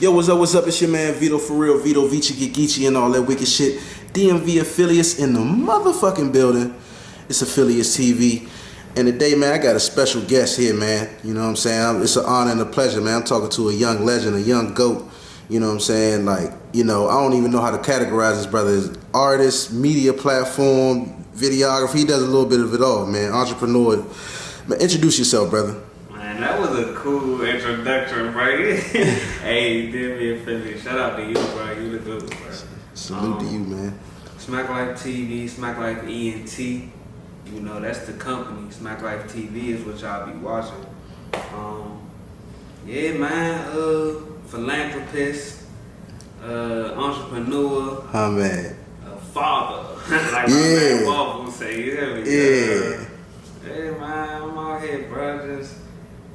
Yo, what's up? It's your man Vito for real, Vito Vici Gigici and all that wicked shit. DMV affiliates in the motherfucking building. It's Affiliates TV. And today, man, I got a special guest here, man. You know what I'm saying? It's an honor and a pleasure, man. I'm talking to a young legend, a young GOAT. You know what I'm saying? Like, you know, I don't even know how to categorize this brother as artist, media platform, videographer. He does a little bit of it all, man. Entrepreneur. Man, introduce yourself, brother. Man, that was a cool introduction, bro. Hey, DMV affiliate. Shout out to you, bro. You the good, bro. Salute to you, man. SmackLife TV, SmackLife ENT. You know, that's the company. SmackLife TV is what y'all be watching. Yeah, man. Philanthropist, entrepreneur, man. Father. Like my man Bob would say, you hear me? Yeah. Hey, man, I'm out here, bro. Just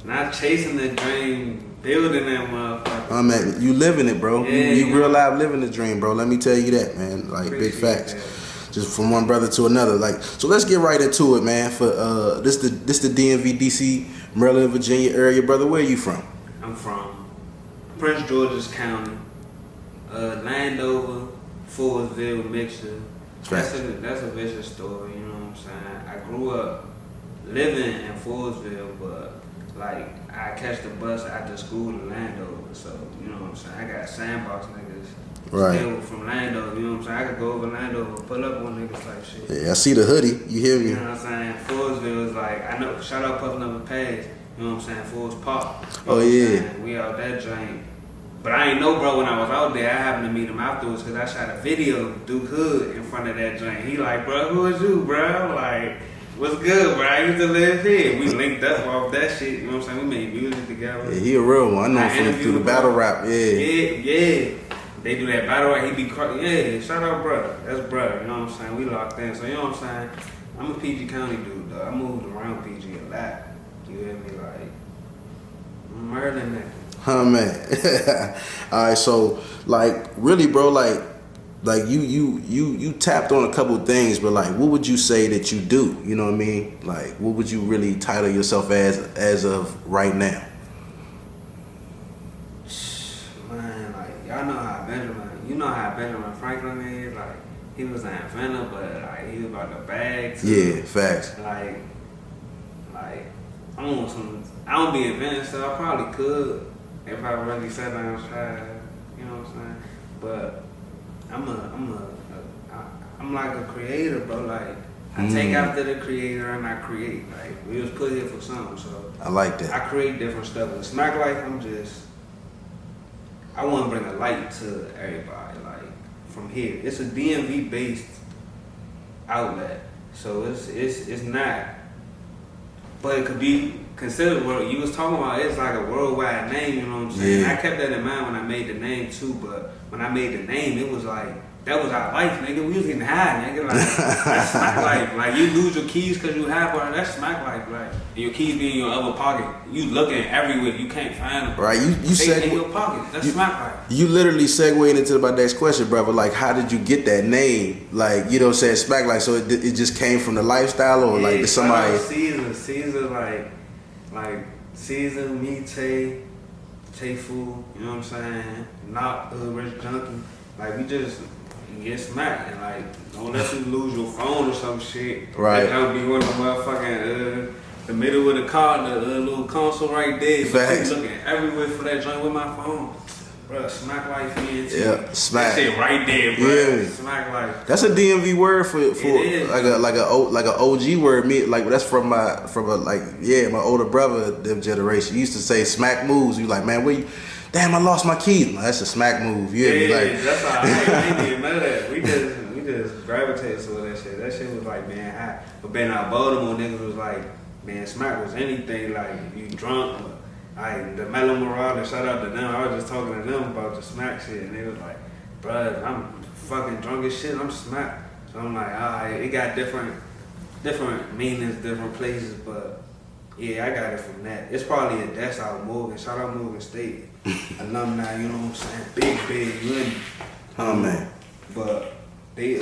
not chasing the dream, building that motherfucker. Man, you living it, bro. Yeah, you real life living the dream, bro. Let me tell you that, man. Like, appreciate big facts. that. Just from one brother to another. Like, so let's get right into it, man. For this the DMV, DC, Maryland, Virginia area, brother. Where are you from? I'm from Prince George's County, Landover, Forestville mixture. That's a vicious story, you know what I'm saying? I grew up living in Forestville, but like I catch the bus after school to Landover, so you know what I'm saying? I got sandbox niggas still from Landover, you know what I'm saying? I could go over Landover, pull up on niggas like shit. Yeah, I see the hoodie, you hear me? You know what I'm saying? Forestville is like, I know, shout out Puffin' Up a Page, you know what I'm saying? Forest Park. You know yeah. We out that joint. But I ain't know, bro, when I was out there, I happened to meet him afterwards because I shot a video of Duke Hood in front of that joint. He like, bro, who is you, bro? Like, what's good, bro? I used to live here. We linked up off that shit, you know what I'm saying? We made music together. Yeah, he a real one. I know him through the battle rap, Yeah. They do that battle rap, he be yeah, shout out, brother. That's brother, you know what I'm saying? We locked in, so you know what I'm saying? I'm a PG County dude, though. I moved around PG a lot. You hear me? Like, I'm Maryland nigga. Man. All right, so like really, bro, like you tapped on a couple things, but like, what would you say that you do? You know what I mean? Like, what would you really title yourself as of right now? Man, like y'all know how Benjamin Franklin is. Like he was an inventor, but like he was about the bag too. Yeah, facts. Like I don't be inventing stuff. I probably could. If I really sat down and tried, you know what I'm saying? But I'm like a creator, bro. Like I take after the creator and I create. Like we was put here for something, so I like that. I create different stuff. With SmackLife, I want to bring a light to everybody. Like from here, it's a DMV based outlet, so it's not, but it could be considered what you was talking about. It's like a worldwide name, you know what I'm saying? Yeah. I kept that in mind when I made the name too, but when I made the name, it was like, that was our life, nigga. We was getting high, nigga. Like, that's SmackLife. Like, you lose your keys because you high, bro. That's SmackLife. Like, and your keys be in your other pocket. You looking everywhere. You can't find them. Right, you said in your pocket. That's SmackLife. You literally segued into my next question, brother. Like, how did you get that name? Like, you know what I'm saying, SmackLife. So it just came from the lifestyle, or like did somebody? Caesar, like Caesar, me, Tay Fool, you know what I'm saying? Not Rich Junkie. Like we just get smacked and like don't let you lose your phone or some shit. Right. That don't be one of the motherfucking the middle of the car, the little console right there. Facts. But you looking everywhere for that joint with my phone. Bro, SmackLife ENT. Yeah, smack. That shit right there, bro. Yeah. SmackLife. That's a DMV word for is. like a OG word. Me like that's from my older brother them generation. He used to say smack moves. You like, man, where you? Damn, I lost my keys. That's a smack move. You hear me? Like, that's how I ain't even none of that. We just gravitated to that shit. That shit was like, man, high. But being out Baltimore, niggas was like, man, smack was anything. Like you drunk. Like the Mellow Marauder, shout out to them. I was just talking to them about the smack shit, and they was like, bruh, I'm fucking drunk as shit. I'm smacked. So I'm like, alright, it got different meanings, different places, but yeah, I got it from that. It's probably a that's out Morgan. Shout out Morgan State. Alumni, you know what I'm saying? Big, you know. man. But they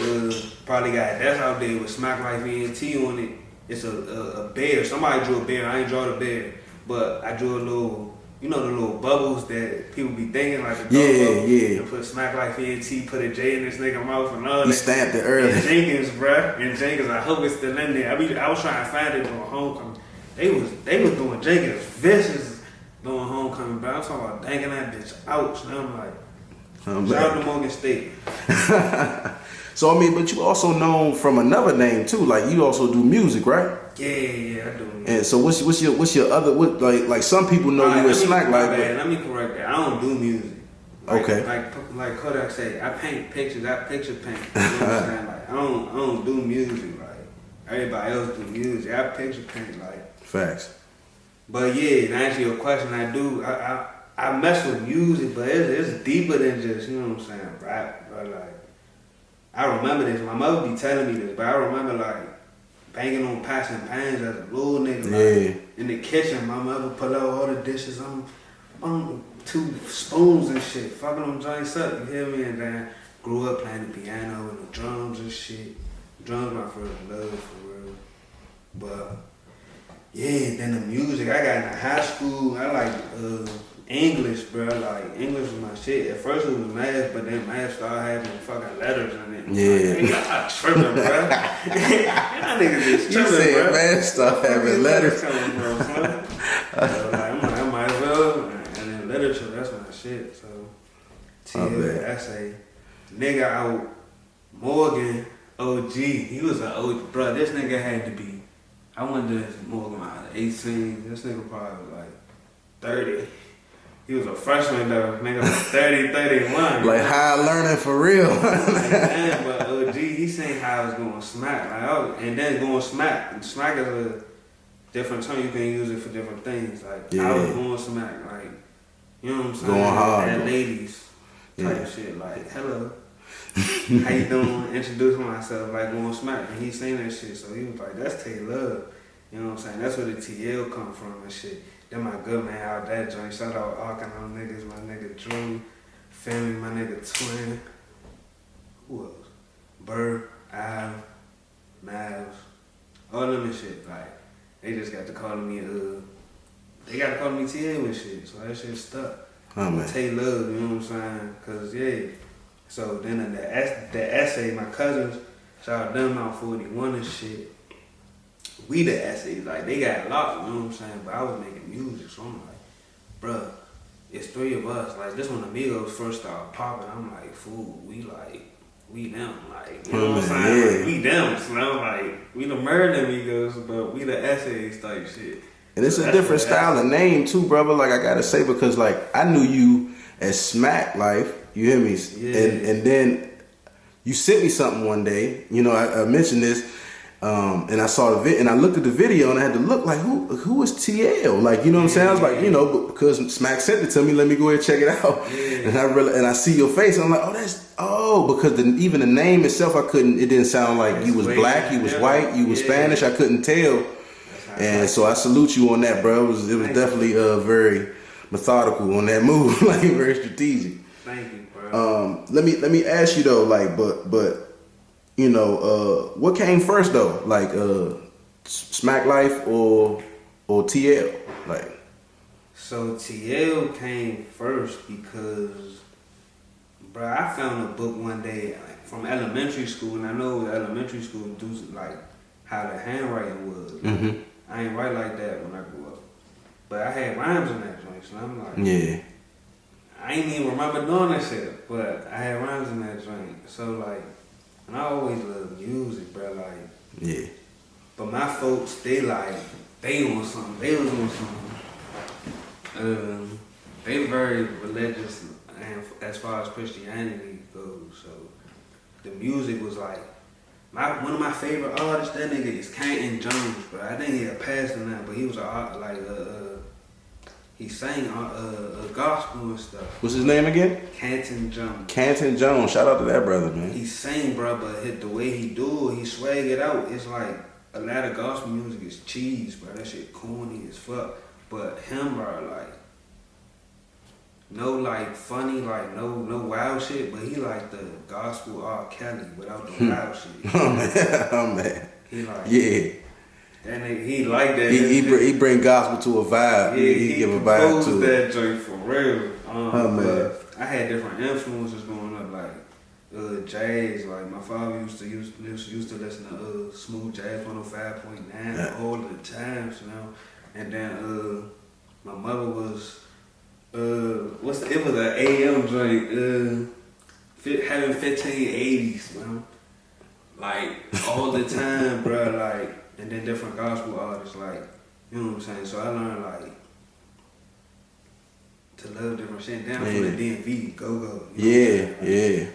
probably got that's out there with SmackLife ENT on it. It's a bear. Somebody drew a bear. I ain't draw the bear. But I drew a little you know the little bubbles that people be thinking like the yeah. And put SmackLife ENT, put a J in this nigga mouth and all that. He stamped it early. And Jenkins, bruh. And Jenkins, I hope it's still in there. I was trying to find it during homecoming. They was doing Jenkins vicious doing homecoming, bro. I'm talking about dangling that bitch out. And I'm like, shout out to Morgan State. So I mean, but you also known from another name too. Like you also do music, right? Yeah, I do. And so what's your other like some people know you as SmackLife. Let me correct that. I don't do music. Like, okay. Like Kodak say, I paint pictures. I picture paint. You know what I'm saying? Like I don't do music. Like everybody else do music. I picture paint. Like facts. But yeah, to answer your question, I do. I mess with music, but it's deeper than just, you know what I'm saying, rap. But like, I remember this. My mother be telling me this, but I remember like banging on pots and pans as a little nigga. Like, in the kitchen, my mother put out all the dishes on 2 spoons and shit, fucking them joints up. You hear me? And then grew up playing the piano and the drums and shit. Drums my first love for real. But yeah, then the music. I got into high school. I like English, bro. Like English was my shit. At first it was math, but then math started having fucking letters in it. Yeah. Like, y'all tripping, bro. Y'all niggas just tripping, you said bro. math started having letters. Coming from, son? So, like, I might as well. And then literature, that's my shit. So, TL, essay. Nigga out Morgan, OG. He was an OG. Bro, this nigga had to be. I went to Morgan when I was 18. This nigga probably was like 30. He was a freshman though. Nigga was 30, 31. Like high learning for real. Man, but OG, he seen how I was going smack. And then going smack. Smack is a different term. You can use it for different things. Like I was going smack. Like, you know what I'm saying? Going hard. And ladies type shit. Like, hello. How you doing? Introducing myself, like going smack. And he seen that shit, so he was like, that's Tay Love. You know what I'm saying? That's where the TL come from and shit. Then my good man out that joint. Shout out all kind of niggas, my nigga Drew, Family, my nigga Twin. Who else? Bird, Al, Miles, all them and shit. Like, they just got to calling me, they got to call me TL and shit. So that shit stuck. Oh, man. Tay Love, you know what I'm saying? Cause yeah. So then in the essay, my cousins, shout out them out 41 and shit. We the essays, like they got locked, you know what I'm saying? But I was making music, so I'm like, bruh, it's 3 of us. Like this when Amigos first started popping, I'm like, fool, we them, like, you know what I'm saying? Yeah. Like, we them, so I'm like, we the murder Amigos, but we the essays type shit. And it's a different style of name too, brother. Like I gotta say, because like I knew you as SmackLife. You hear me? Yeah. And then you sent me something one day. You know, I mentioned this, and I saw the video, and I looked at the video, and I had to look like who is TL? Like, you know what I'm saying? I was like, you know, because Smack sent it to me, let me go ahead and check it out. Yeah. And I see your face, and I'm like, because even the name itself, it didn't sound like you was black, you was white, you was Spanish. I couldn't tell, and so I salute you on that, bro. It was definitely very methodical on that move, like very strategic. Thank you, bro. Let me ask you though, like, but you know, what came first though, like, SmackLife or TL, like? So TL came first because, bro, I found a book one day like, from elementary school, and I know elementary school dudes like how the handwriting was. Mm-hmm. I ain't write like that when I grew up, but I had rhymes in that joint, so I'm like, yeah. I ain't even remember doing that shit, but I had rhymes in that joint. So like, and I always loved music, bro. Like, yeah. But my folks, they on something. They was on something. They very religious, and as far as Christianity goes. So the music was like one of my favorite artists. That nigga is Canton Jones, bro. I think he had passed on that, but he was he sang gospel and stuff. What's his name again? Canton Jones. Canton Jones. Shout out to that brother, man. He sang, bro, but the way he do it, he swag it out. It's like a lot of gospel music is cheese, bro. That shit corny as fuck. But him, bro, like, no like funny, like no wild shit, but he like the gospel R. Kelly without the wild shit. Oh man. He like, yeah. And he liked that. He bring gospel to a vibe. Yeah, he give a vibe to that it. joint for real. Man. But I had different influences growing up, like jazz. Like my father used to listen to smooth jazz 105.9 all the times, you know. And then my mother was it was an AM joint, having 1580s, man. Like all the time, bro. Like, and then different gospel artists, like, you know what I'm saying. So I learned like to love different shit down from the DMV, go. Yeah.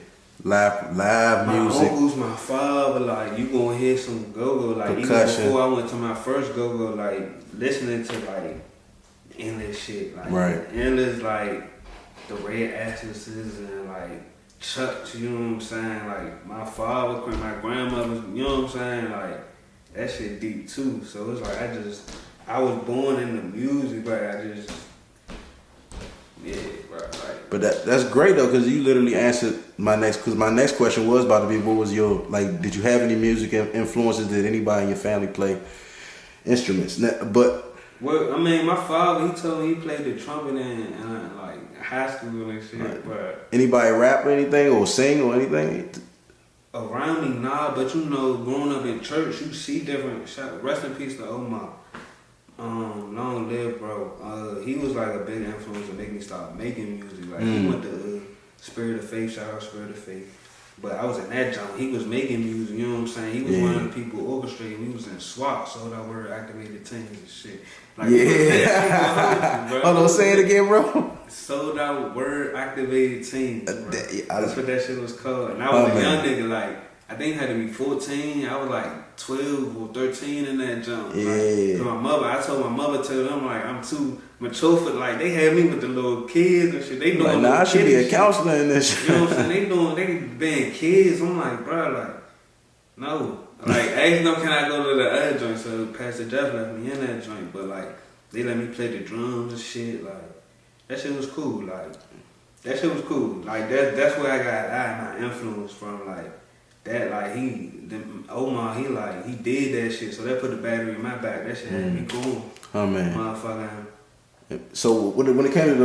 Live music. My uncles, my father, like you gonna hear some go. Like percussion. Even before I went to my first go, like listening to like endless shit, like endless like the Red Atlases and like Chucks, you know what I'm saying? Like my father, my grandmother, you know what I'm saying? Like that shit deep too. So it's like I was born in the music, but bro, like. But that's great though, because you literally answered my next question was about to be, what was your, like, did you have any music influences? Did anybody in your family play instruments? Well, I mean, my father, he told me he played the trumpet in like high school and shit. Right. But anybody rap or anything or sing or anything? Around me, nah. But you know, growing up in church, you see different. Rest in peace to Omar. Long live, bro. He was like a big influence to make me start making music. Like he went to Spirit of Faith, shout out Spirit of Faith. But I was in that joint. He was making music, you know what I'm saying? He was one of the people orchestrating. We was in SWAT, sold out word activated teams and shit. Like, hold on, say it again, bro. Sold out word activated teams, bro. That's what that shit was called. And I was a young nigga, like, I think I had to be 14. I was like 12 or 13 in that jump. Yeah. Like, I told my mother, tell them, like, I'm too mature for, like, they had me with the little kids and shit. They doing like, I should be a counselor in this shit. You know what I'm saying? They being kids. I'm like, bro, like, no. Like, I asked them, can I go to the other joint? So Pastor Jeff left me in that joint. But, like, they let me play the drums and shit. Like, that shit was cool. Like, that shit was cool. Like, that's where I got my influence from, like, that, like, Omar, he did that shit, so that put the battery in my back. That shit had me going. Oh man, motherfucker. So when it came to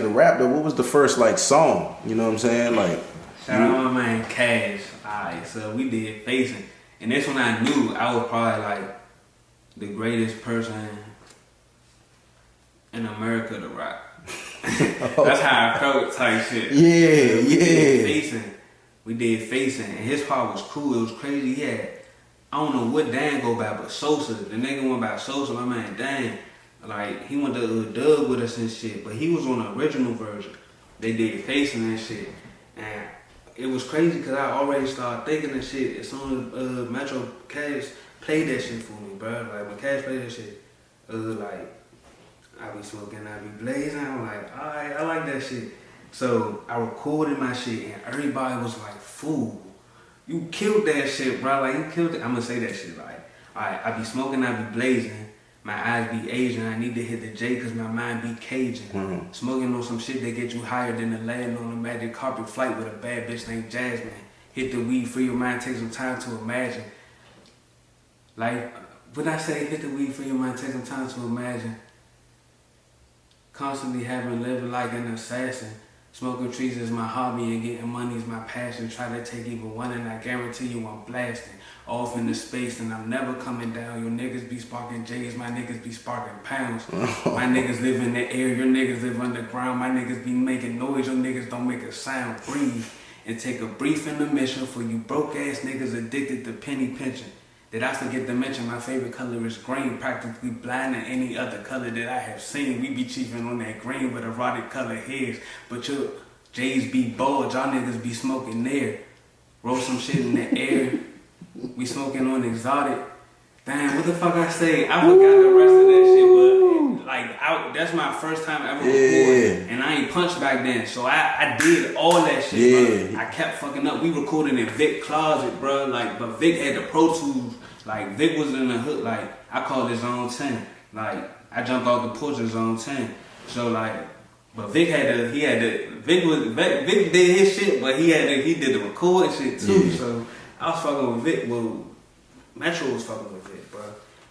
the rap though, what was the first like song? You know what I'm saying? Like, shout out my man Cash. Alright, so we did Facing, and that's when I knew I was probably like the greatest person in America to rap. That's how I felt, type shit. Yeah. We did Facing, and his part was cool. It was crazy. He had, I don't know what Dan go by, but Sosa. The nigga went by Sosa. My man Dan, like, he went to Doug with us and shit, but he was on the original version. They did Facing and shit, and it was crazy because I already started thinking of shit as soon as Metro Cash played that shit for me, bro. Like, when Cash played that shit, like, I be smoking, I be blazing. I'm like, alright, I like that shit. So I recorded my shit and everybody was like, fool, you killed that shit, bro. Like, you killed it. I'm gonna say that shit like, alright, I be smoking, I be blazing. My eyes be Asian, I need to hit the J cause my mind be Cajun. Smoking on some shit that get you higher than the land on a magic carpet flight with a bad bitch named Jasmine. Hit the weed, free your mind, take some time to imagine. Like, when I say hit the weed, free your mind, take some time to imagine. Constantly having living like an assassin. Smoking trees is my hobby and getting money is my passion. Try to take even one and I guarantee you I'm blasting. Off in the space and I'm never coming down. Your niggas be sparking J's, my niggas be sparking pounds. My niggas live in the air, your niggas live underground. My niggas be making noise, your niggas don't make a sound. Breathe and take a brief intermission for you broke ass niggas addicted to penny pinching. Did I forget to mention my favorite color is green, practically blind than any other color that I have seen. We be chiefing on that green with erotic color hairs, but your J's be bald, y'all niggas be smoking there. Roll some shit in the air, we smoking on exotic. Damn, what the fuck I say? I forgot the rest of that shit, but like, that's my first time ever recording, and I ain't punched back then, so I did all that shit, bro. I kept fucking up. We recorded in Vic closet, bro, like, but Vic had the Pro Tools. Like, Vic was in the hood, like, I called it Zone 10. Like, I jumped off the porch at Zone 10. So, like, but Vic did his shit, but he did the recording shit too. So, I was fucking with Vic, well, Metro was fucking with Vic, bro.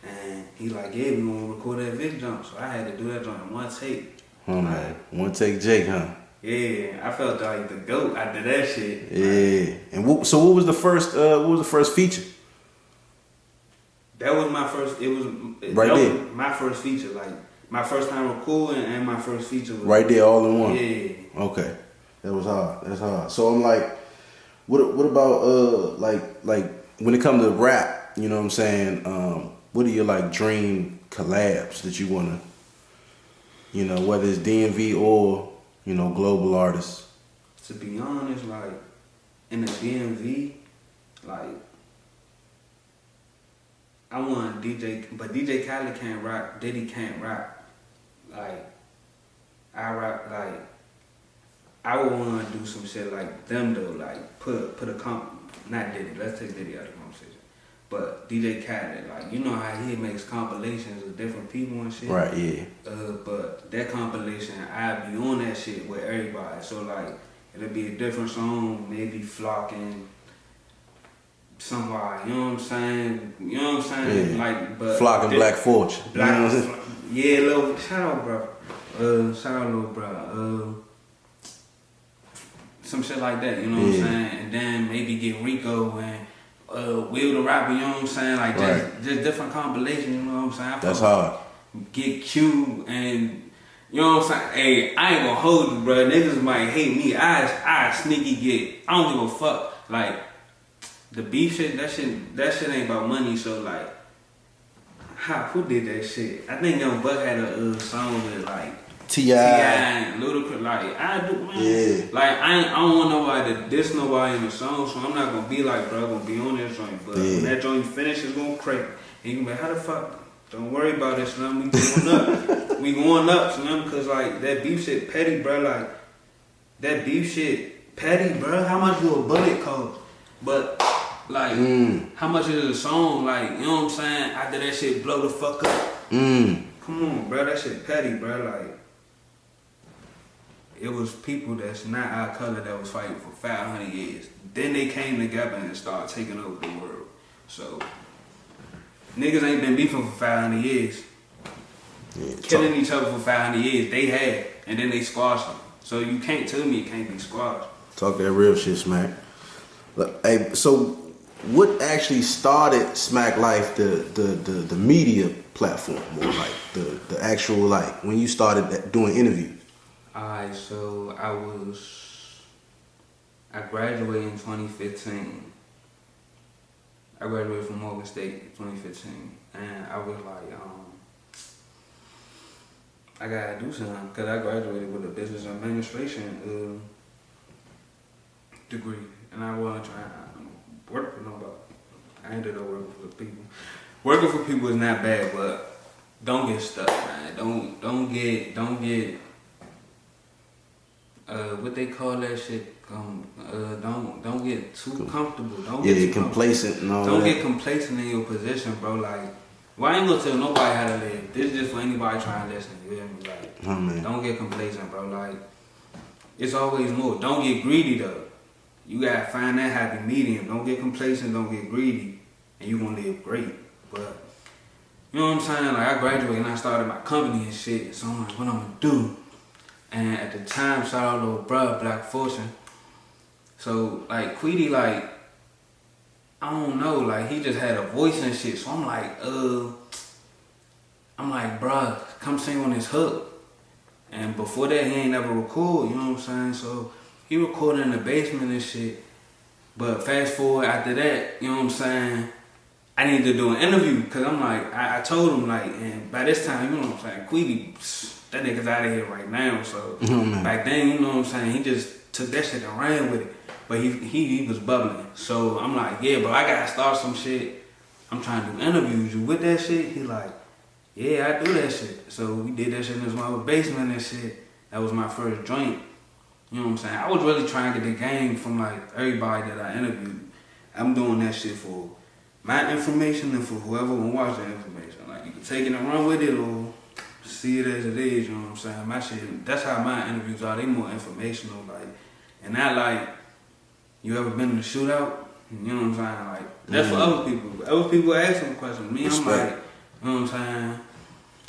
And he like, yeah, we gonna record that vid jump. So I had to do that joint in one take. Oh man, one take Jake, huh? Yeah, I felt like the GOAT after that shit. Yeah. And so what was the first feature? That was my first. It was right there. Was my first feature, like my first time recording, and my first feature was right there, all in one. Yeah. Okay, that was hard. That's hard. So I'm like, what about like when it comes to rap? You know what I'm saying? What are your like dream collabs that you wanna, you know, whether it's DMV or global artists? To be honest, like in the DMV, like. I want DJ, but DJ Khaled can't rap, Diddy can't rap. Like, I rap, like, I would want to do some shit like them though, like, put a not Diddy, let's take Diddy out of the conversation. But DJ Khaled, like, you know how he makes compilations of different people and shit? Right, yeah. But that compilation, I'd be on that shit with everybody. So, like, it'll be a different song, maybe flocking. Somebody, you know what I'm saying? You know what I'm saying? Yeah. Like, but Flocking Black Fortune. Black, you know what I'm saying? Yeah, little shout out, bro. Shout out, little bro. Some shit like that, you know what I'm saying? And then maybe get Rico and Will the Rapper, you know what I'm saying? Like just different compilations, you know what I'm saying? That's hard. Get Q and you know what I'm saying? Hey, I ain't gonna hold you, bro. Niggas might hate me. I sneaky get. I don't give a fuck. Like. The beef shit, that shit ain't about money. So like, who did that shit? I think Young Buck had a song with like T.I. and Ludacris. Like I do, man. Yeah. Like I don't want nobody to diss nobody in the song, so I'm not gonna be like, bro, I'm gonna be on this joint. But when that joint finish, it's gonna crack. And you can be like, how the fuck? Don't worry about it, Slim. We going up. We going up, Slim, because like that beef shit petty, bro. Like that beef shit petty, bro. How much do a bullet cost? But like, how much is a song? Like, you know what I'm saying? After that shit blow the fuck up. Come on, bro. That shit petty, bro. Like, it was people that's not our color that was fighting for 500 years. Then they came together and started taking over the world. So, niggas ain't been beefing for 500 years. Yeah, killing each other for 500 years. They had, and then they squashed them. So you can't tell me it can't be squashed. Talk that real shit, Smack. Look, hey, so what actually started SmackLife, the media platform, or like the actual, like when you started doing interviews? Alright, so I graduated in 2015. I graduated from Morgan State in 2015, and I was like, I gotta do something because I graduated with a business administration degree, and I wasn't trying to work for nobody. I ended up working for people. Working for people is not bad, but don't get stuck, man. Don't get what they call that shit. Don't get too comfortable. Don't get too complacent and all Don't that. get complacent in your position, bro. Like, well, I ain't gonna tell nobody how to live. This is just for anybody trying to listen. You hear me? Like, don't get complacent, bro. Like, it's always more. Don't get greedy though. You gotta find that happy medium. Don't get complacent. Don't get greedy, and you gonna live great. But you know what I'm saying? Like, I graduated and I started my company and shit. So I'm like, what I'm gonna do? And at the time, shout out little bruh, Black Fortune. So like Queedy, like, I don't know, like he just had a voice and shit. So I'm like, bruh, come sing on this hook. And before that, he ain't never record, you know what I'm saying? So he recorded in the basement and shit. But fast forward after that, you know what I'm saying? I need to do an interview because I'm like, I told him like, and by this time, you know what I'm saying? Queedy, that nigga's out of here right now. So back then, you know what I'm saying? He just took that shit and ran with it. But he was bubbling. So I'm like, yeah, bro, I gotta start some shit. I'm trying to do interviews. You with that shit? He like, yeah, I do that shit. So we did that shit in his mother basement and shit. That was my first joint. You know what I'm saying? I was really trying to get the game from like everybody that I interviewed. I'm doing that shit for my information and for whoever will watch the information. Like, you can take it and run with it or see it as it is, you know what I'm saying? My shit, that's how my interviews are. They more informational, like, and not like, you ever been in a shootout? You know what I'm saying? Like, that's for other people. Other people ask them questions. Me, I'm like, You know what I'm saying?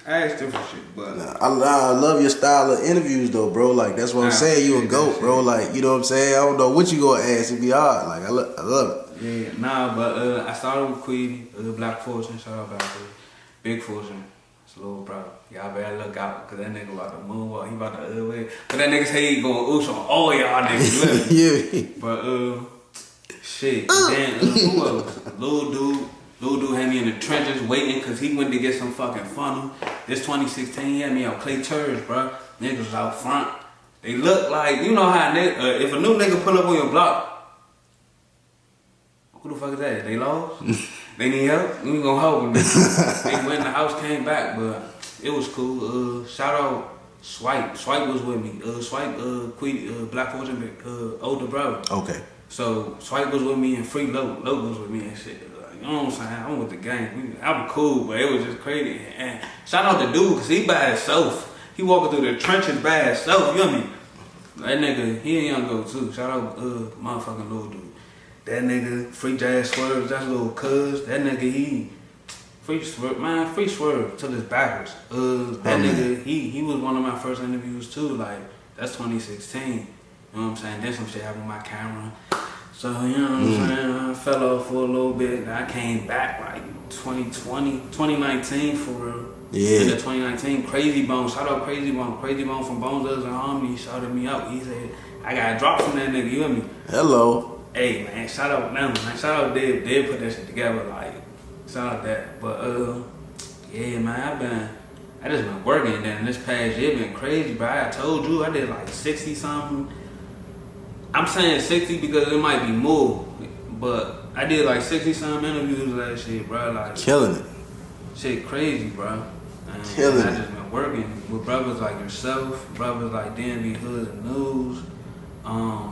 I ask different shit, but I love your style of interviews though, bro. Like that's what I'm saying. You a goat, bro. Like you know what I'm saying. I don't know what you gonna ask. It be hard. Like I love it. yeah, nah. But I started with Queedy, Black Fortune. Shout out Black Fortune, Big Fortune. It's a little bro. Y'all better look out, cause that nigga about to moonwalk. He about to way. But that nigga say he going oosh on all y'all niggas. Yeah. But shit. Then who else? Little dude had me in the trenches waiting cause he went to get some fucking funnel. This 2016, he had me out Clay Church, bro. Niggas was out front. They look like, you know how if a new nigga pull up on your block, who the fuck is that? They lost? They need help? We gonna help them. They went in the house, came back, but it was cool. Shout out Swipe. Swipe was with me. Swipe, Black Fortune, older brother. Okay. So Swipe was with me and Free Low was with me and shit. You know what I'm saying? I'm with the gang. I'm cool, but it was just crazy. And shout out the dude, cause he by himself. He walking through the trenches by himself. You know what I mean? That nigga, he a young go too. Shout out motherfucking little dude. That nigga, Free Jazz Swerve, that's little cuz. That nigga, he Free Swerve till his backwards. That nigga, he was one of my first interviews too. Like that's 2016. You know what I'm saying? Then some shit happened with my camera. So, you know what I'm saying? I fell off for a little bit. And I came back like 2019 for real. Yeah. 2019, Crazy Bone. Shout out Crazy Bone. Crazy Bone from Bones Brothers and Harmony. He shouted me out. He said, I got a drop from that nigga. You hear me? Hello. Hey, man. Shout out them, man. Shout out Dave. Dave put that shit together. Like, shout out that. But, yeah, man. I just been working. Then this past year been crazy, bro. I told you I did like 60 something. I'm saying 60 because it might be more, but I did like 60 some interviews last year, bro. Like killing it. Shit crazy, bro. And killing I just been working with brothers like yourself, brothers like DMV Hood and News,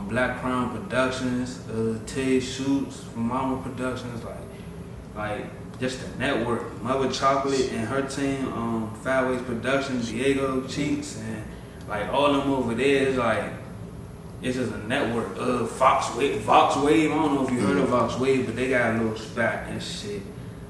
Black Crown Productions, Ted Shoots from Mama Productions, like just the network. Mother Chocolate and her team, Five Ways Productions, Diego Cheats, and like all them over there is like. It's just a network. Vox Wave. I don't know if you heard of Vox Wave, but they got a little spot and shit.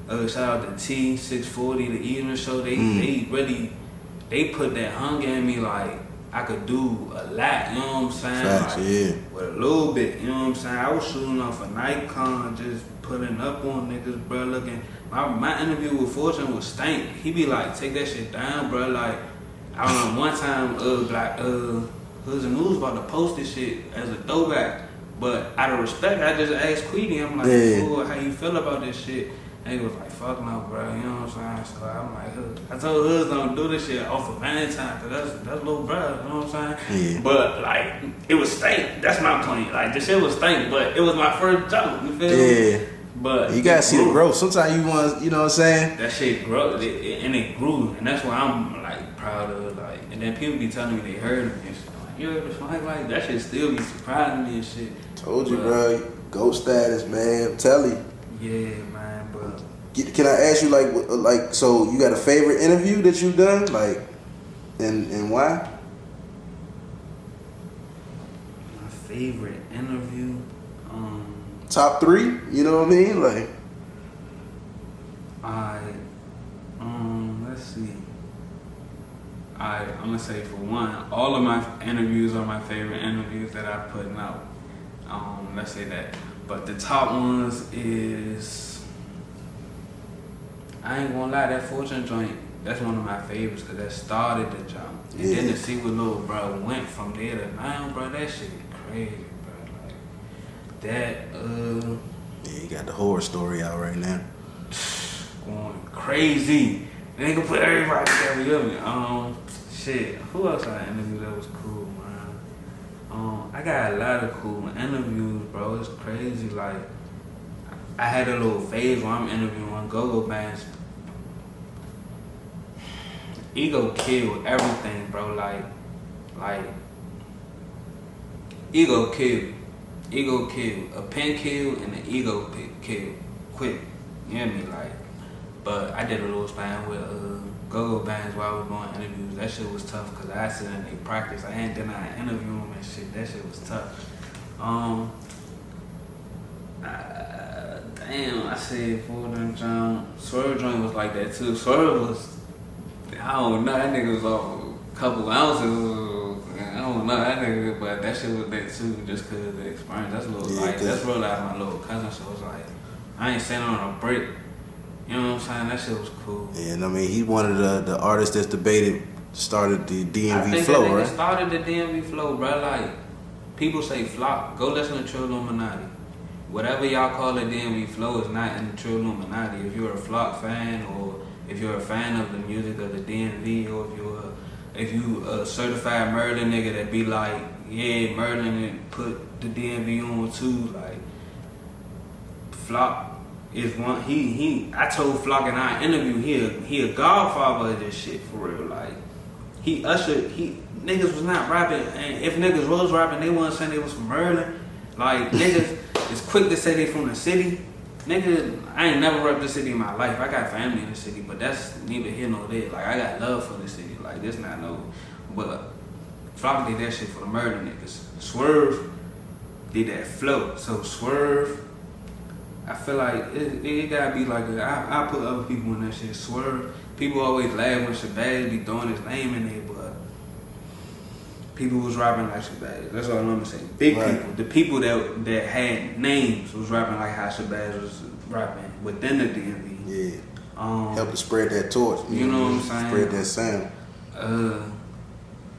Shout out to T640, the evening show. They put that hunger in me like I could do a lot. You know what I'm saying? Facts, like, yeah. With a little bit. You know what I'm saying? I was shooting off a Nikon, just putting up on niggas, bro. Looking. My interview with Fortune was stank. He be like, take that shit down, bro. Like I remember one time, Hoods and News about to post this shit as a throwback, but out of respect, I just asked Queedy, I'm like, fool, how you feel about this shit? And he was like, fuck no, bro, you know what I'm saying? So I'm like, I told Hoods don't do this shit off of Valentine, cause that's little bro, you know what I'm saying? Yeah. But like, it was stank, that's my point. Like, this shit was stank, but it was my first joke, you feel me? Yeah. But you gotta see the growth. Sometimes you want, you know what I'm saying? That shit grew, and it grew, and that's why I'm like proud of, like, and then people be telling me they heard of me and shit. You know, like that shit still be surprising me and shit. Told you, bro. GOAT status, man. I'm telling you. Yeah, man. But can I ask you, like, so you got a favorite interview that you've done, like, and why? My favorite interview. Top 3. You know what I mean? Like, let's see. I'm gonna say for one, all of my interviews are my favorite interviews that I'm putting out. Let's say that. But the top ones is, I ain't gonna lie, that Fortune joint, that's one of my favorites because that started the jump. And then to see what little bro went from there to now, bro, that shit crazy, bro. Like that. Yeah, you got the horror story out right now. Going crazy. They can put everybody together. You know me? Shit. Who else I interviewed that was cool, man? I got a lot of cool interviews, bro. It's crazy. Like, I had a little phase where I'm interviewing go-go bands. Ego killed everything, bro. Like, ego killed. Ego killed. A pen killed and the ego killed. Quick. You hear me? Like, but I did a little span with go-go bands while I was doing interviews. That shit was tough because I sit in they practice. I ain't done I interview them and shit. That shit was tough. Damn, I said for them jump. Swerve joint was like that too. Swerve was, I don't know, that nigga was off a couple ounces. I don't know that nigga, but that shit was that too, just cause of the experience. That's a little like, that's real like my little cousin, so it's like, I ain't sitting on a brick. You know what I'm saying? That shit was cool. Yeah, and I mean, he one of the artists that's debated, started the DMV I think flow, that nigga right? started the DMV flow, bro. Like, people say flock, go listen to True Illuminati. Whatever y'all call it, DMV flow is not in the True Illuminati. If you're a flock fan, or if you're a fan of the music of the DMV, or if you a certified Merlin nigga that be like, yeah, Merlin and put the DMV on too, like, Flock is one. I told Flock in our interview, he a godfather of this shit for real. Like, niggas was not rapping, and if niggas was rapping, they wasn't saying they was from Merlin. Like, niggas is quick to say they from the city. Nigga, I ain't never repped the city in my life. I got family in the city, but that's neither here nor there. Like, I got love for the city. Like, this not no, but Flock did that shit for the murder niggas. Swerve did that flow. So Swerve, I feel like it gotta be like I put other people in that shit. Swerve, people always laugh when Shabazz be throwing his name in there, but people was rapping like Shabazz. That's all I'm gonna say. Big people, the people that had names was rapping like how Shabazz was rapping within the DMV. Yeah. Help to spread that torch. You know what I'm saying? Spread that sound.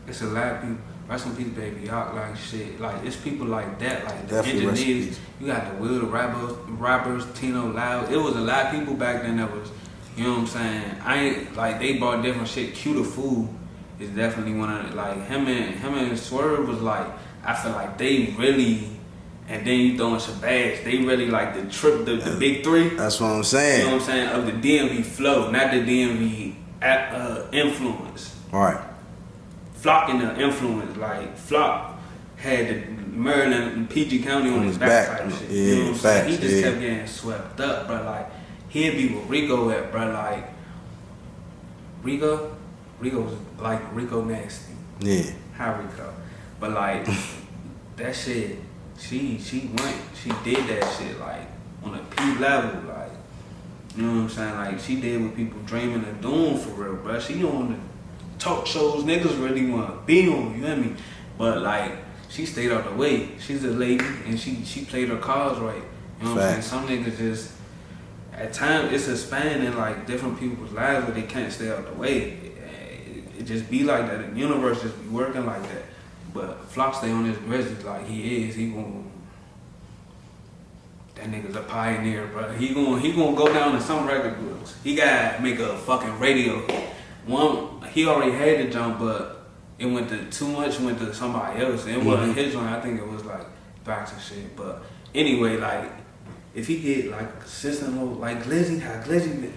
It's a lot of people. Rest in peace, Baby Hawk, like shit. Like, it's people like that, like the Definitely engineers. You got the Will, the rappers, Tino Loud. It was a lot of people back then that was, you know what I'm saying? I ain't, like, they bought different shit. Q the Fool is definitely one of the, like, him and Swerve was like, I feel like they really, and then you throwing Shabazz, they really like the big three. That's what I'm saying. You know what I'm saying? Of the DMV flow, not the DMV influence. All right. Flock in the influence, like Flock had the Maryland and PG County on his back type shit. Yeah, you know what I'm saying? He just yeah. kept getting swept up, bro. Like, he'd be where Rico at, bro. Like, Rico was like Rico Nasty. Yeah. How Rico? But like, that shit, she did that shit like on a P level, like, you know what I'm saying? Like, she did what people dreaming of doing for real, bro. She on the talk shows niggas really want to be on, you know what I mean? But like, she stayed out the way. She's a lady and she played her cards right. You know what I'm saying? Some niggas just, at times, it's a span in like different people's lives where they can't stay out the way. It just be like that. The universe just be working like that. But Flock stay on his grizzly like he is. He gon' that nigga's a pioneer, bro. He gonna go down in some record books. He gotta make a fucking radio hit. He already had the jump, but it went to too much, went to somebody else. It wasn't his joint. I think it was like Facts and shit. But anyway, like, if he get like consistent, like Glizzy, how Glizzy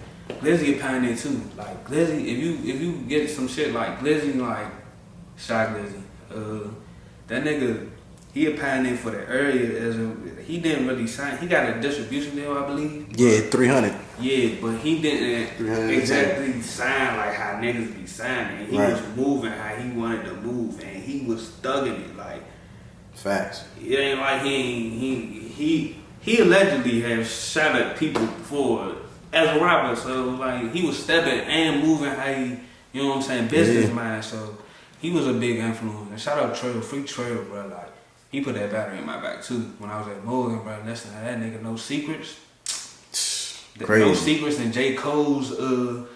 a pioneer too. Like Glizzy, if you get some shit like Glizzy, like Shy Glizzy, that nigga, he a pioneer for the area. He didn't really sign. He got a distribution deal, I believe. Yeah, 300. Yeah, but he didn't exactly sign like how niggas be signing. He was moving how he wanted to move, and he was thugging it like. Facts. It ain't like he allegedly has shot at people before as a rapper, so like he was stepping and moving how he, you know what I'm saying, business mind. So he was a big influence. And shout out Trail, free Trail, bro. Like, he put that battery in my back too when I was at Morgan, bro. Listen to that nigga, No Secrets. Crazy. No Secrets and J. Cole's the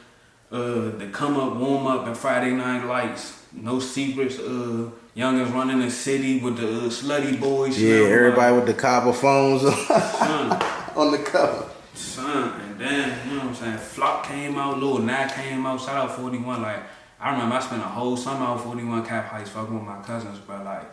come up, warm up, and Friday Night Lights. No Secrets. Youngins running the city with the slutty boys. Yeah, everybody with the copper phones on the cover. Son, and then, you know what I'm saying, Flock came out, Lil Nat came out, shout out 41. Like, I remember I spent a whole summer out 41 Cap Heights fucking with my cousins, but like,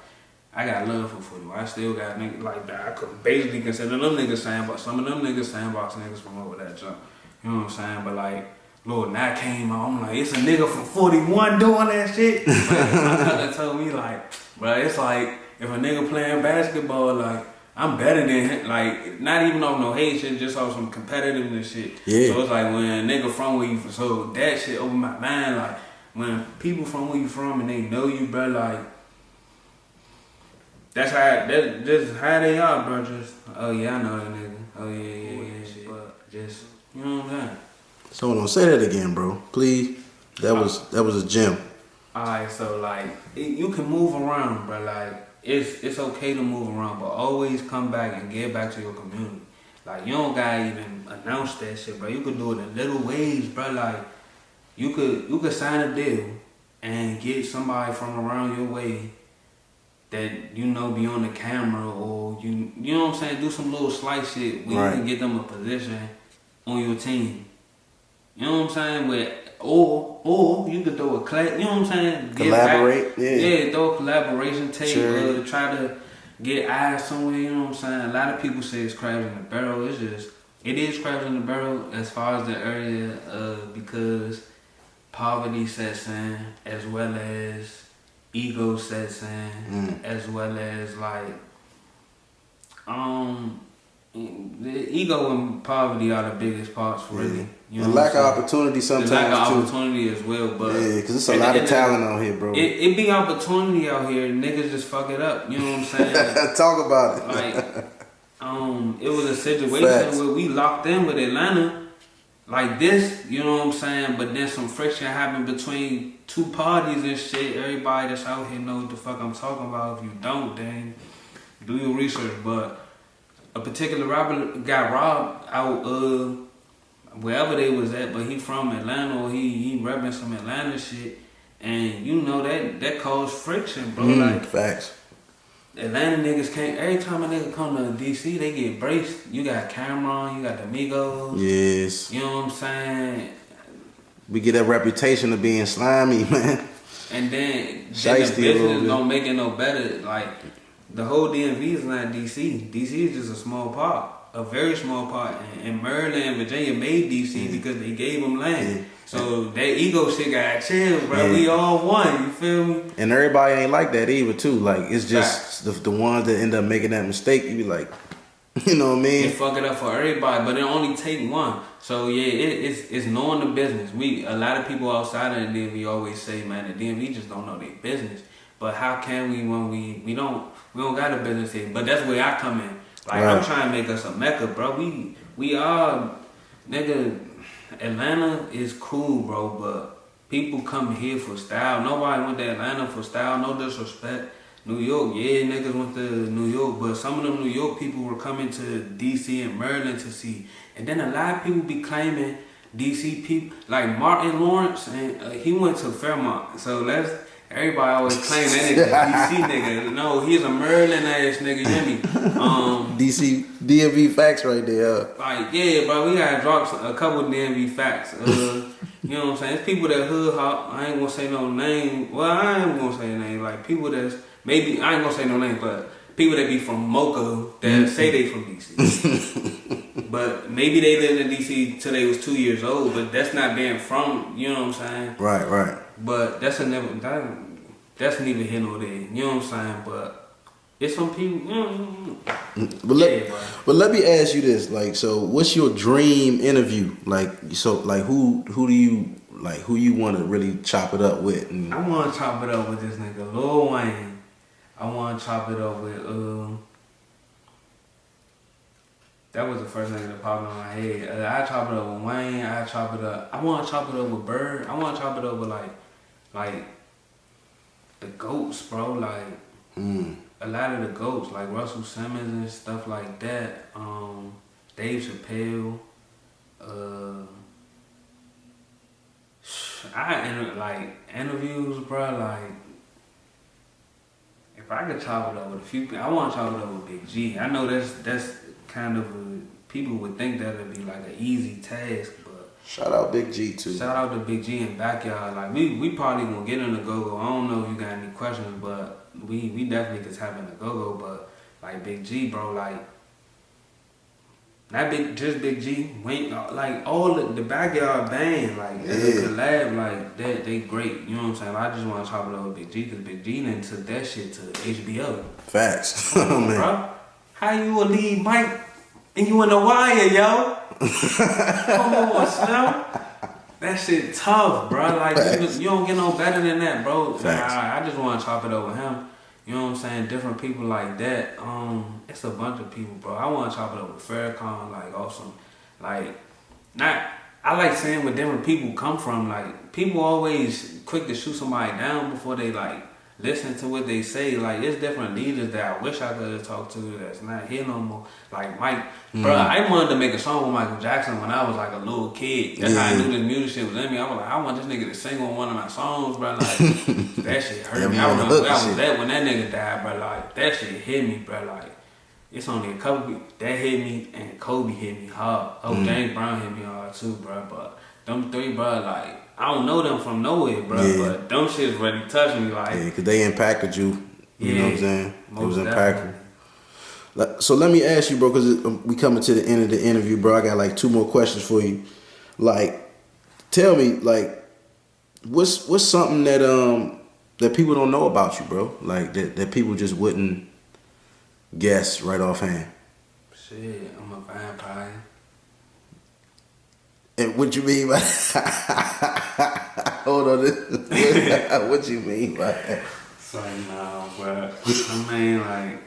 I got love for 41. I still got niggas like that. I could basically consider them niggas sandbox. Some of them niggas sandbox niggas from over that jump. You know what I'm saying? But like, Lil Nat came out, I'm like, it's a nigga from 41 doing that shit. But my cousin told me like, bro, it's like, if a nigga playing basketball, like, I'm better than him. Like, not even off no hate shit, just off some competitiveness shit. Yeah. So it's like when a nigga from where you from, so that shit opened my mind. Like, when people from where you from and they know you, bro, like, that's how they are, bro. Just, oh yeah, I know that nigga. Oh yeah, shit. Just, you know what I'm saying? So hold on, say that again, bro. Please. That was a gem. Alright, so like you can move around, bro. Like it's okay to move around, but always come back and get back to your community. Like you don't gotta even announce that shit, bro. You could do it in little ways, bro. Like you could sign a deal and get somebody from around your way that you know be on the camera, or you know what I'm saying, do some little slight shit where you can get them a position on your team. You know what I'm saying? Or you could throw a you know what I'm saying? Collaborate, yeah, throw a collaboration tape, sure. Try to get eyes somewhere, you know what I'm saying? A lot of people say it's crabs in the barrel. It is crabs in the barrel as far as the area, because poverty sets in, as well as ego sets in, as well as like, the ego and poverty are the biggest parts, really. You know, and lack of opportunity sometimes too. Lack of opportunity as well, but yeah, because it's a lot of talent out here, bro. It be opportunity out here. Niggas just fuck it up. You know what I'm saying? Talk about it. Like, it was a situation where we locked in with Atlanta, like this. You know what I'm saying? But then some friction happened between two parties and shit. Everybody that's out here knows what the fuck I'm talking about. If you don't, then do your research. But a particular rapper got robbed out wherever they was at, but he from Atlanta, or he repping some Atlanta shit, and you know that caused friction, bro. Like facts. Atlanta niggas can't. Every time a nigga come to DC, they get braced. You got Cameron, you got the Migos. Yes. You know what I'm saying? We get that reputation of being slimy, man. And then the business don't make it no better. Like the whole DMVs is not DC. DC is just a small part. A very small part, and Maryland and Virginia made DC because they gave them land. So that ego shit got chilled, bro. We all won, you feel me? And everybody ain't like that either, too. Like, it's just the ones that end up making that mistake, you be like, you know what I mean? It fuck it up for everybody, but it only take one. So yeah, it's knowing the business. A lot of people outside of the DMV always say, man, the DMV just don't know their business. But how can we when we don't got a business here? But that's where I come in. Like, I'm trying to make us a mecca, bro. We are, nigga, Atlanta is cool, bro, but people come here for style. Nobody went to Atlanta for style, no disrespect. New York, yeah, niggas went to New York, but some of them New York people were coming to DC and Maryland to see. And then a lot of people be claiming DC people, like Martin Lawrence, and he went to Fairmont. So everybody always claim that nigga DC nigga. No, he's a Maryland ass nigga, you hear me? DC DMV facts right there. Like, yeah, bro, we gotta drop a couple of DMV facts. You know what I'm saying? It's people that hood hop. I ain't gonna say no name. Well, I ain't gonna say a name. Like people that's maybe I ain't gonna say no name, but people that be from Mocha that say they from DC. But maybe they lived in DC till they was 2 years old. But that's not being from. You know what I'm saying? Right. But that's neither here nor there. You know what I'm saying? But it's some people. But let me ask you this: like, so what's your dream interview? Like, so like who do you want to really chop it up with? I want to chop it up with this nigga Lil Wayne. I want to chop it up with that was the first nigga that popped in my head. I chop it up with Wayne. I want to chop it up with Bird. I want to chop it up with like the GOATs, bro. Like a lot of the GOATs, like Russell Simmons and stuff like that. Dave Chappelle. Like interviews, bro. Like if I could chop it up with a few people, I want to chop it up with Big G. I know that's kind of people would think that would be like an easy task, but shout out Big G too. Shout out to Big G and Backyard. Like we probably gonna get in the go-go. I don't know if you got any questions, but we definitely just having a go-go. But like Big G, bro, like not just Big G, Wayne, like all the Backyard band, like as a collab, like they great. You know what I'm saying? I just want to talk about Big G because Big G then took that shit to HBO. Facts. Come on, man. Bro. How you a lead Mike and you in the wire, yo? Come on, Slim. That shit tough, bro. Like you don't get no better than that, bro. I just want to chop it up with him. You know what I'm saying? Different people like that. It's a bunch of people, bro. I want to chop it up with Farrakhan, like awesome. Like I like seeing where different people come from. Like, people always quick to shoot somebody down before they like listen to what they say. Like, it's different leaders that I wish I could have talked to that's not here no more. Like Mike, bro, I wanted to make a song with Michael Jackson when I was like a little kid. That's how I knew this music shit was in me. I was like, I want this nigga to sing on one of my songs, bro. Like, that shit hurt me. I remember that was that when that nigga died, bro. Like, that shit hit me, bro. Like, it's only a couple people that hit me, and Kobe hit me hard. Oh, James Brown hit me hard too, bro. But them three, bro, like, I don't know them from nowhere, bro. But them shits really touched me, like. Yeah, because they impacted you. You know what I'm saying? It was impactful. So let me ask you, bro, because we coming to the end of the interview, bro. I got like 2 more questions for you. Like, tell me, like, what's something that that people don't know about you, bro? Like that people just wouldn't guess right offhand. Shit, I'm a vampire. And what you mean by hold on, what you mean by that? It's like, nah, but I mean, like,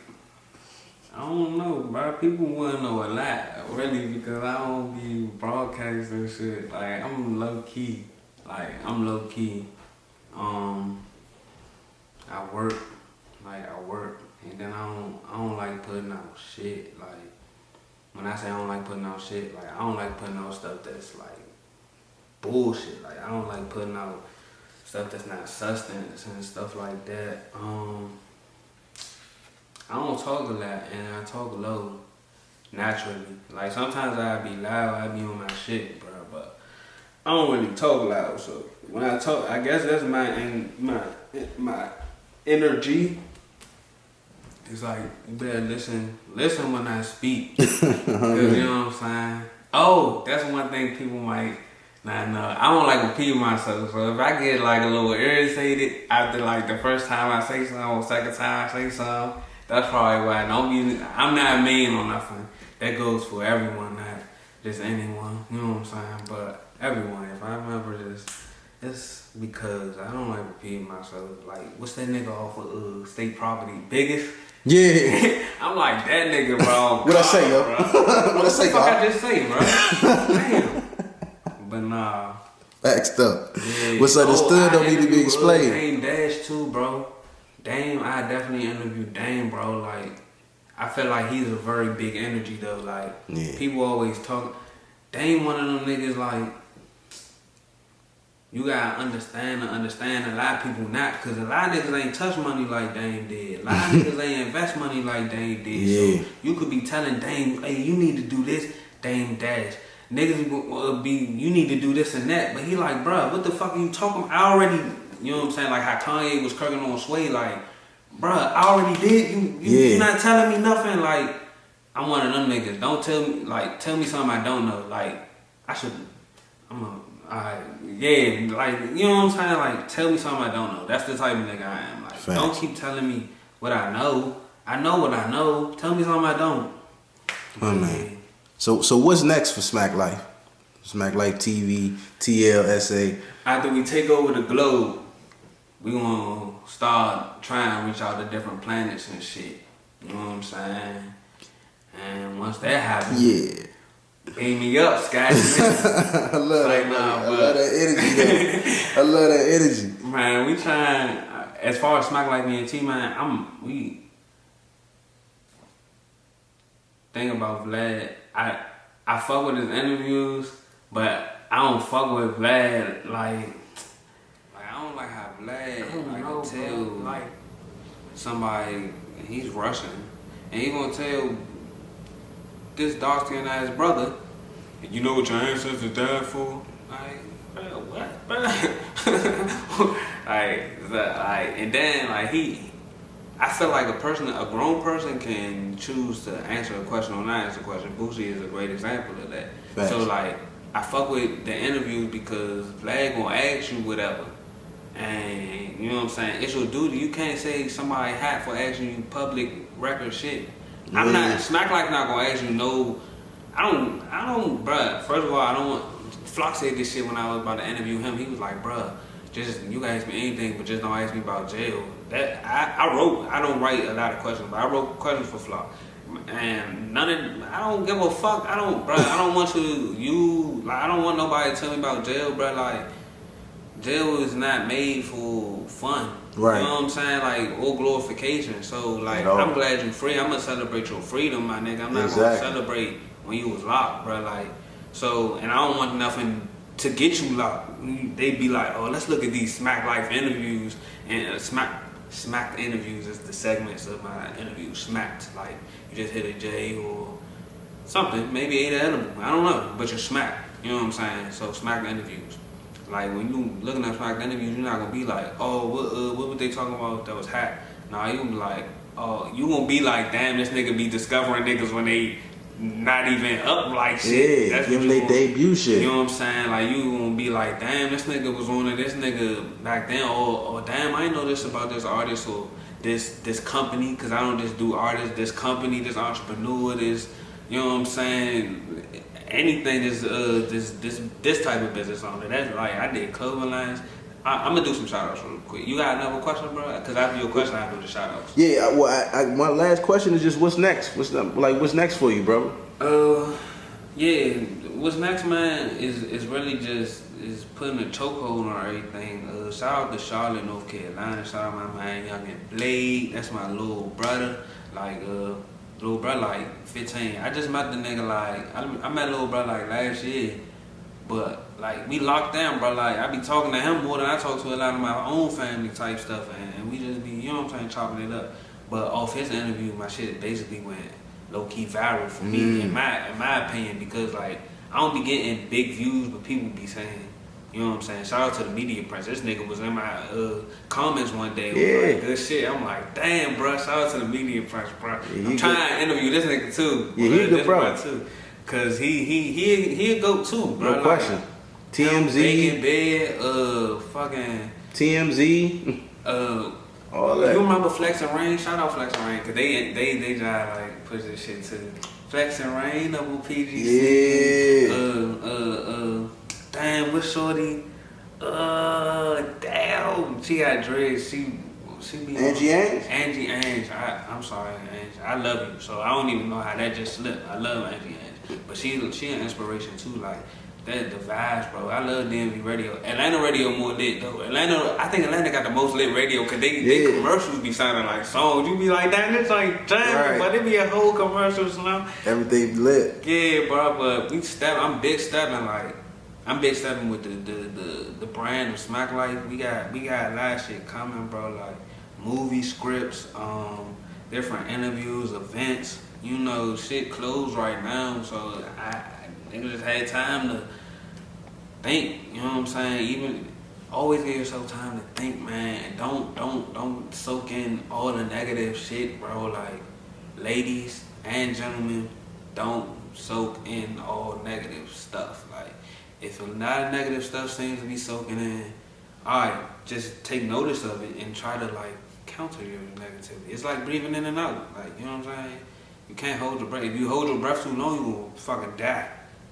I don't know, bro. People wouldn't know a lot, really, because I don't be broadcasting shit. Like, I'm low key. I work, and then I don't like putting out shit. Like, when I say I don't like putting out shit, like, I don't like putting out stuff that's like bullshit. Like, I don't like putting out stuff that's not substance and stuff like that. I don't talk a lot, and I talk low naturally. Like, sometimes I be loud, I be on my shit, bro, but I don't really talk loud. So when I talk, I guess that's my energy. It's like, you better listen when I speak. Cause you know what I'm saying? Oh, that's one thing people might not know. I don't like repeat myself, so if I get like a little irritated after like the first time I say something or second time I say something, that's probably why. I'm not mean or nothing. That goes for everyone, not just anyone. You know what I'm saying? But everyone, if I remember this, it's because I don't like repeating myself. Like, what's that nigga off of State Property? Biggest? Yeah. I'm like, that nigga, bro. What I say, yo? What I say, bro? What I just say, bro? Damn. But nah. Backed up. Yeah. What's understood don't need to be explained. Dame Dash too, bro. Dame, I definitely interviewed Dame, bro. Like, I feel like he's a very big energy, though. Like, people always talk. Dame one of them niggas, like, you gotta understand. A lot of people not, because a lot of niggas ain't touch money like Dame did. A lot of niggas ain't invest money like Dame did. Yeah. So you could be telling Dame, hey, you need to do this, Dame Dash. Niggas will be, you need to do this and that. But he like, bruh, what the fuck are you talking about? I already, you know what I'm saying? Like how Kanye was kirking on Sway, like, bruh, I already did. You not telling me nothing. Like, I'm one of them niggas. Don't tell me, like, tell me something I don't know. Like, like, you know what I'm saying? Like, tell me something I don't know. That's the type of nigga I am. Like, Facts. Don't keep telling me what I know. I know what I know. Tell me something I don't. Oh, man. So what's next for SmackLife? SmackLife TV, TLSA. After we take over the globe, we gonna start trying to reach out to different planets and shit. You know what I'm saying? And once that happens, beam me up, Scott. I love that. I love that energy. I love that energy. Man, we trying. As far as SmackLife ENT, man, we think about Vlad. I fuck with his interviews, but I don't fuck with Vlad like I don't like how Vlad can tell like somebody he's Russian and he gonna tell this dark skinned ass brother, you know what your ancestors died for? Like, bro, what, bro? And then I feel like a grown person can choose to answer a question or not answer a question. Boosie is a great example of that. Thanks. So like, I fuck with the interviews because Vlad gonna ask you whatever. And you know what I'm saying? It's your duty. You can't say somebody hot for asking you public record shit. Yeah. SmackLife not gonna ask you no. I don't, bruh. First of all, I don't want, Flock said this shit when I was about to interview him. He was like, bruh, just, you can ask me anything, but just don't ask me about jail. That I wrote, I don't write a lot of questions, but I wrote questions for Flock. And I don't give a fuck. I don't want I don't want nobody to tell me about jail, bro. Like, jail is not made for fun. Right. You know what I'm saying? Like, or glorification. So, like, I'm glad you're free. I'm gonna celebrate your freedom, my nigga. I'm not gonna celebrate when you was locked, bro. Like, so, and I don't want nothing to get you locked. They be like, oh, let's look at these SmackLife interviews. And Smacked interviews is the segments of my interviews. Smacked, like, you just hit a J or something. Maybe ate an edible. I don't know. But you're smacked. You know what I'm saying? So, Smacked interviews. Like, when you looking at Smacked interviews, you're not gonna be like, oh, what were they talking about that was hack? Nah, you gonna be like, oh, you gonna be like, damn, this nigga be discovering niggas when they not even up like shit. Yeah, that's give them their debut shit. You know what I'm saying? Like, you gonna be like, damn, this nigga was on it, this nigga back then, or damn, I ain't know this about this artist or this company, cause I don't just do artists, this company, this entrepreneur, this, you know what I'm saying? Anything is this type of business owner. That's like, I did clothing lines. I'm gonna do some shout outs real quick. You got another question, bro? Cause after your question, I do the shout outs. Yeah, well, my last question is just what's next? What's next for you, bro? Yeah, what's next, man, is really just putting a chokehold on everything. Shout out to Charlotte, North Carolina. Shout out my man, Youngin Blade. That's my little brother. Like, little brother, like 15. I just met the nigga, like, I met little brother like last year. But, like, we locked down, bro. Like, I be talking to him more than I talk to a lot of my own family type stuff. And we just be, you know what I'm saying, chopping it up. But off his interview, my shit basically went low-key viral for me, in my opinion, because, like, I don't be getting big views, but people be saying, you know what I'm saying? Shout out to the media press. This nigga was in my comments one day. Yeah. Like, good shit. I'm like, damn, bro. Shout out to the media press, bro. Yeah, I'm trying to interview this nigga too. Yeah, he a good bro too. Cause he a goat too, bro. No question. Like, TMZ. Bacon Bed, fucking TMZ. All that. You remember Flex and Rain? Shout out Flex and Rain, cause they try to like push this shit too. Flex and Rain, double PGC. Yeah. Damn, what's shorty? Damn, she got dreads. She be Angie Ainge? Angie Ainge. I'm sorry, Angie. I love you, so I don't even know how that just slipped. I love Angie Ainge, but she an inspiration too. Like that, the vibes, bro. I love DMV radio. Atlanta radio more lit though. I think Atlanta got the most lit radio because they commercials be sounding like songs. You be like, damn, it's like jamming, but it be a whole commercial slam. Everything lit. Yeah, bro. But I'm big stepping like. I'm big stepping with the brand of SmackLife. We got a lot of shit coming, bro. Like movie scripts, different interviews, events. You know, shit closed right now, so I just had time to think. You know what I'm saying? Even always give yourself time to think, man. And don't soak in all the negative shit, bro. Like ladies and gentlemen, don't soak in all negative stuff. Like. If a lot of negative stuff seems to be soaking in, alright, just take notice of it and try to like counter your negativity. It's like breathing in and out. Like, you know what I'm saying? You can't hold your breath. If you hold your breath too long, you will fucking die.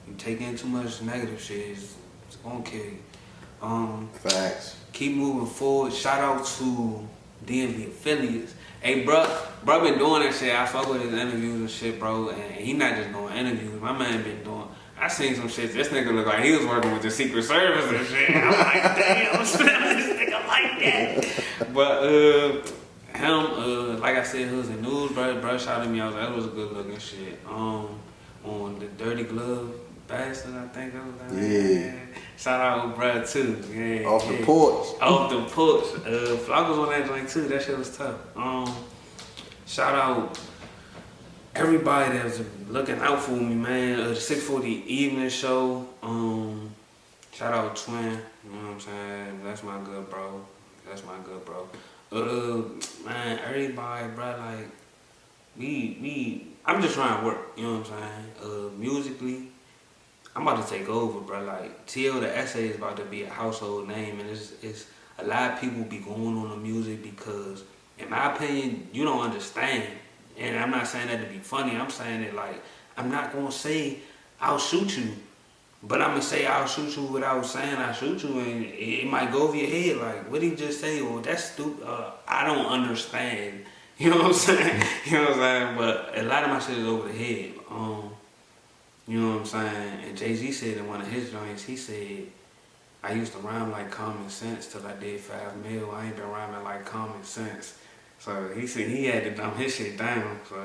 You take in too much negative shit, it's gonna kill you. Facts. Keep moving forward. Shout out to DMV affiliates. Hey, bro been doing that shit. I fuck with his interviews and shit, bro. And he not just doing interviews. My man been doing. I seen some shit. This nigga look like he was working with the Secret Service and shit. I'm like, damn, this nigga like that. But him, like I said, he was in news, bro. Shouted me out. That was a good looking shit. On the Dirty Glove Bastard, I think that was that. Yeah. Shout out, bro, too. Yeah. Off the porch. Off the porch. Flock was on that joint too. That shit was tough. Shout out. Everybody that's looking out for me, man. The 640 evening show. Shout out Twin. You know what I'm saying? That's my good bro. Man, everybody, bro, like, I'm just trying to work. You know what I'm saying? Musically, I'm about to take over, bro. Like, TL the Essay is about to be a household name, and it's a lot of people be going on the music because, in my opinion, you don't understand. And I'm not saying that to be funny. I'm saying it like, I'm not going to say I'll shoot you. But I'm going to say I'll shoot you without saying I'll shoot you. And it might go over your head like, what did he just say? Or that's stupid. I don't understand You know what I'm saying? You know what I'm saying? But a lot of my shit is over the head. You know what I'm saying? And Jay-Z said in one of his joints, he said, I used to rhyme like common sense till I did 5 mil. I ain't been rhyming like common sense. So he said he had to dumb his shit down. So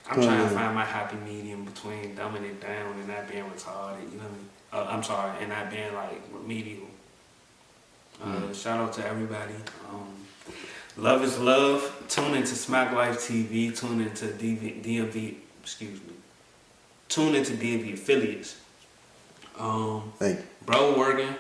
I'm trying to find my happy medium between dumbing it down and not being retarded. You know what I mean? I'm sorry, and not being like remedial. Shout out to everybody. Love is love. Tune into SmackLife TV. Tune into DMV. Excuse me. Tune into DMV affiliates. Thank you. Bro working.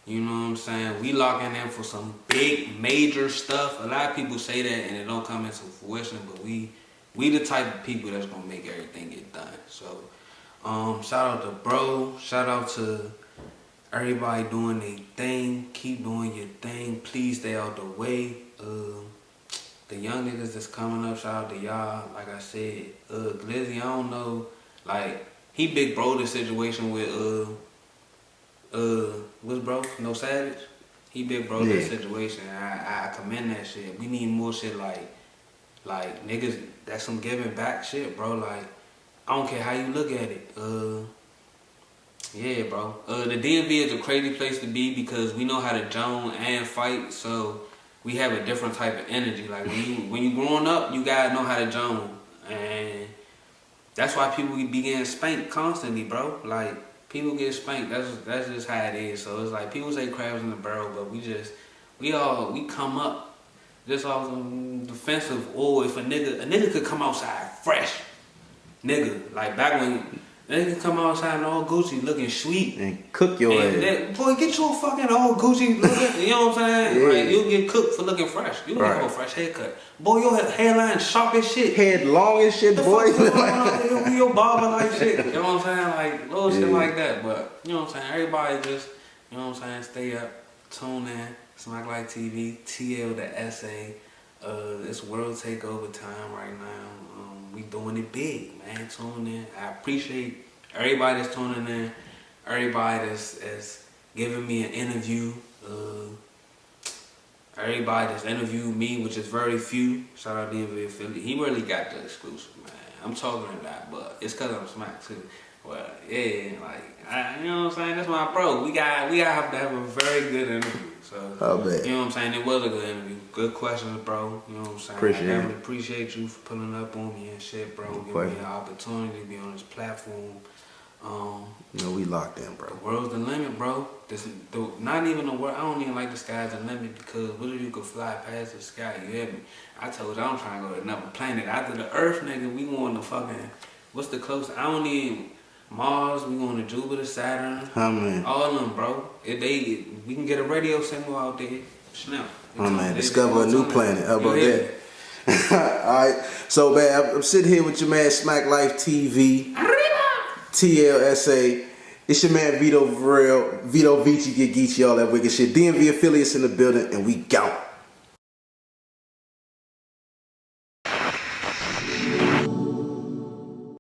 You know what I'm saying? We locking in for some big, major stuff. A lot of people say that and it don't come into fruition, but we the type of people that's gonna make everything get done. So, shout out to Bro. Shout out to everybody doing their thing. Keep doing your thing. Please stay out the way. The young niggas that's coming up, shout out to y'all. Like I said, Glizzy, I don't know. Like, he big bro the situation with what's bro? No Savage? He big bro that situation. I commend that shit. We need more shit like niggas, that's some giving back shit, bro. Like, I don't care how you look at it. Yeah, bro. The DMV is a crazy place to be because we know how to joan and fight, so we have a different type of energy. Like, when you growing up, you gotta know how to joan. And that's why people be getting spanked constantly, bro. Like, people get spanked. That's just how it is. So it's like people say crabs in the barrel, but we come up just off defensive. Or if a nigga could come outside fresh, nigga, like back when nigga come outside in all Gucci looking sweet and cook your ass. Boy, get your fucking all Gucci looking. You know what I'm saying? Yeah. Like, you'll get cooked for looking fresh. You don't have a fresh haircut. Boy, your hairline sharp as shit. Head long as shit, boy. Your barber like shit. You know what I'm saying? Like, little shit like that. But, you know what I'm saying? Everybody just, you know what I'm saying? Stay up, tune in, SmackLife TV, TL the SA. It's world takeover time right now. We doing it big, man. Tune in. I appreciate everybody that's tuning in. Everybody that's giving me an interview. Everybody that's interviewed me, which is very few. Shout out DMV affiliate. He really got the exclusive, man. I'm talking a lot, but it's cause I'm Smack too. Well, yeah, like, you know what I'm saying? That's my bro. We got have to have a very good interview. So, you know what I'm saying? It was a good interview. Good questions, bro. You know what I'm saying? I definitely appreciate you for pulling up on me and shit, bro. Give me an opportunity to be on this platform. You know, we locked in, bro. The world's the limit, bro. Not even the world. I don't even like the sky's the limit because what if you could fly past the sky? You hear me? I told you I'm trying to go to another planet. After the Earth, nigga, we going to fucking, what's the closest? I don't need Mars. We going to Jupiter, Saturn. All of them, bro. We can get a radio signal out there. Snap. Oh man, discover a new planet. How about that? Alright, so man, I'm sitting here with your man SmackLife TV, TLSA. It's your man Vito for real, Vito Vici, get Geechee, all that wicked shit. DMV affiliates in the building, and we go.